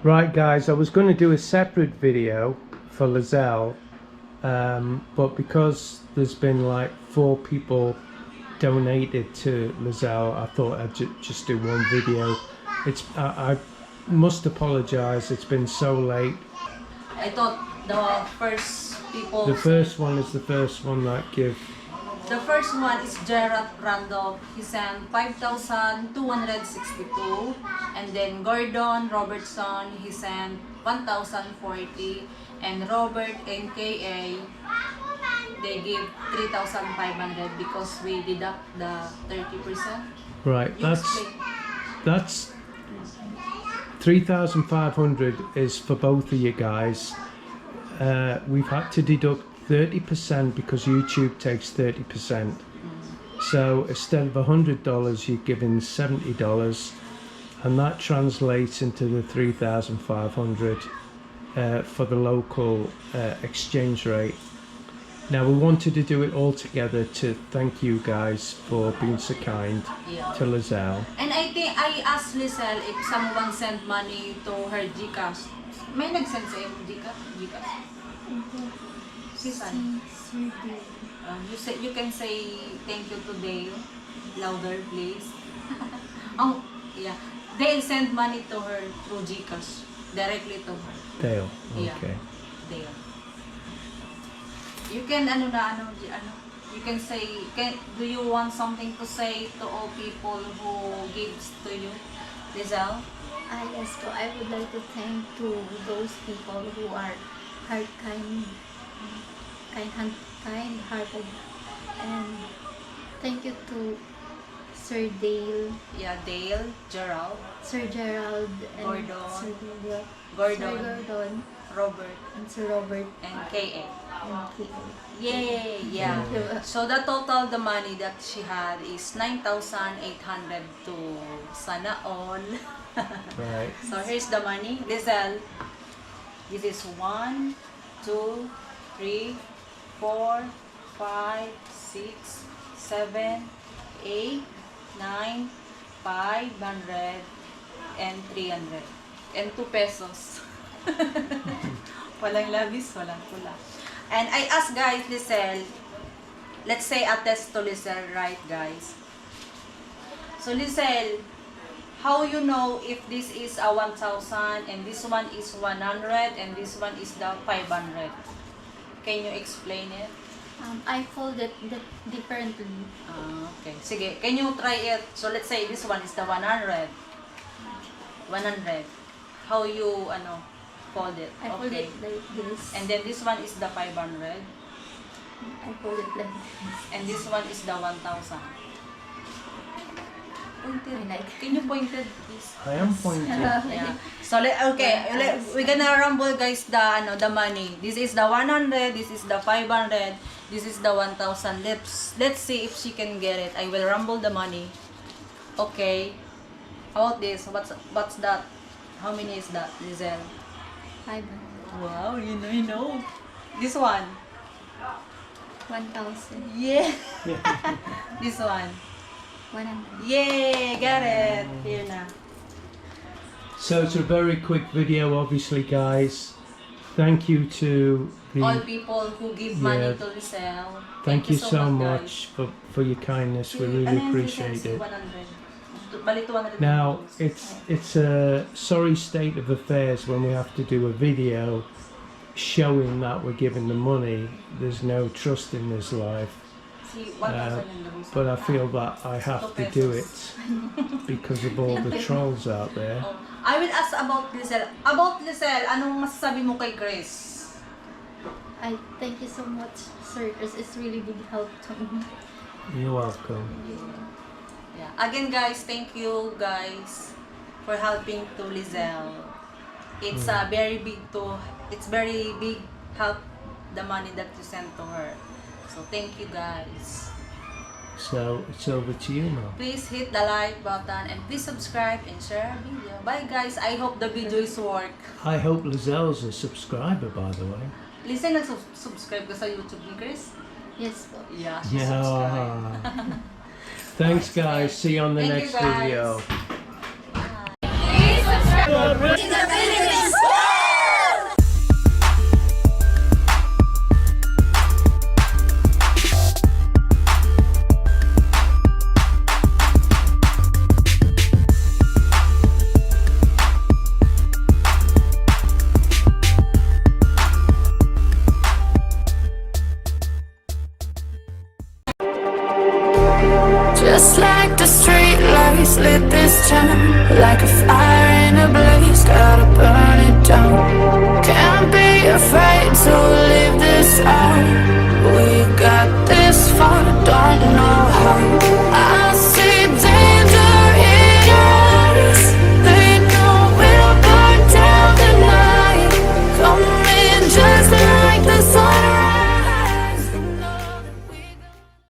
Right guys, I was going to do a separate video for Lizelle, but because there's been like 4 people donated to Lizelle, I thought I'd just do one video. I must apologise, it's been so late. I thought the first people... The first one is the first one that give. The first one is Gerard Randolph. He sent 5,262. And then Gordon Robertson, he sent 1,040. And Robert and K.A., they give 3,500 because we deduct the 30%. Right, that's 3,500 is for both of you guys. We've had to deduct 30% because YouTube takes 30%. So instead of $100, you're giving $70, and that translates into the 3,500 for the local exchange rate. Now we wanted to do it all together to thank you guys for being so kind to Lizelle. And I think I asked Lizelle if someone sent money to her Gcash. May nag-send sa iyo Gcash? Si San? You can say thank you to Dale. Louder, please. Oh, yeah. Dale sent money to her through Gcash. Directly to her. Dale, okay. Yeah. Dale. You can you can say, do you want something to say to all people who gives to you, Lizelle? Yes, so I would like to thank to those people who are kind-hearted, and thank you to Sir Dale. Yeah, Dale, Gerald, Sir Gerald, and Gordon, Sir Dale, Gordon, Sir Gordon, Robert, and Sir Robert, and K.A. and K.A. Yay! Yeah. So the total, the money that she had is 9,800 to sana all. Right. So here's the money. Lizelle, this is 1, 2, 3, 4, 5, 6, 7, 8, 9, 500, and 300. And 2 pesos. Walang labis, walang pula. And I asked guys, Lizelle, let's say attest to Lizelle, right guys? So Lizelle, how you know if this is a 1,000 and this one is 100 and this one is the 500? Can you explain it? I fold it differently. Okay. Sige, can you try it? So let's say this one is the 100. 100. How you fold it? I fold it like this. And then this one is the 500. I fold it like this. And this one is the 1,000. Pointed. I like. Can you point it, please? I am pointing. Yeah. So we're gonna rumble guys the money. This is the 100, this is the 500, this is the 1,000. Let's see if she can get it. I will rumble the money. Okay. How about this? What's that? How many is that, Lizelle? 500. Wow, you know. This one. 1,000. Yeah. This one. 100. Yay, got it. Here na. So it's a very quick video, obviously, guys. Thank you to All the. people who give money to Lizelle. Thank you so guys. much for your kindness. We really appreciate it. 100. Bali 200. Now it's a sorry state of affairs when we have to do a video showing that we're giving the money. There's no trust in this life. See, 1,000 in the But I feel that I have to do it because of all the trolls out there. Oh, I will ask about Lizelle. About Lizelle, anong masasabi mo kay Grace? I thank you so much, sir, because it's really big help to me. You're welcome. Yeah. Again guys, thank you guys for helping to Lizelle. It's a very big help, the money that you sent to her. So thank you guys. So it's over to you now. Please hit the like button and please subscribe and share our video. Bye guys. I hope the video is work. I hope Lizelle's a subscriber, by the way. Listen, nag-subscribe ka sa YouTube ni Chris? Yes po. Yeah, she subscribe. Thanks guys. See you on the Thank you, next guys. video. Please subscribe. just lit this town like a fire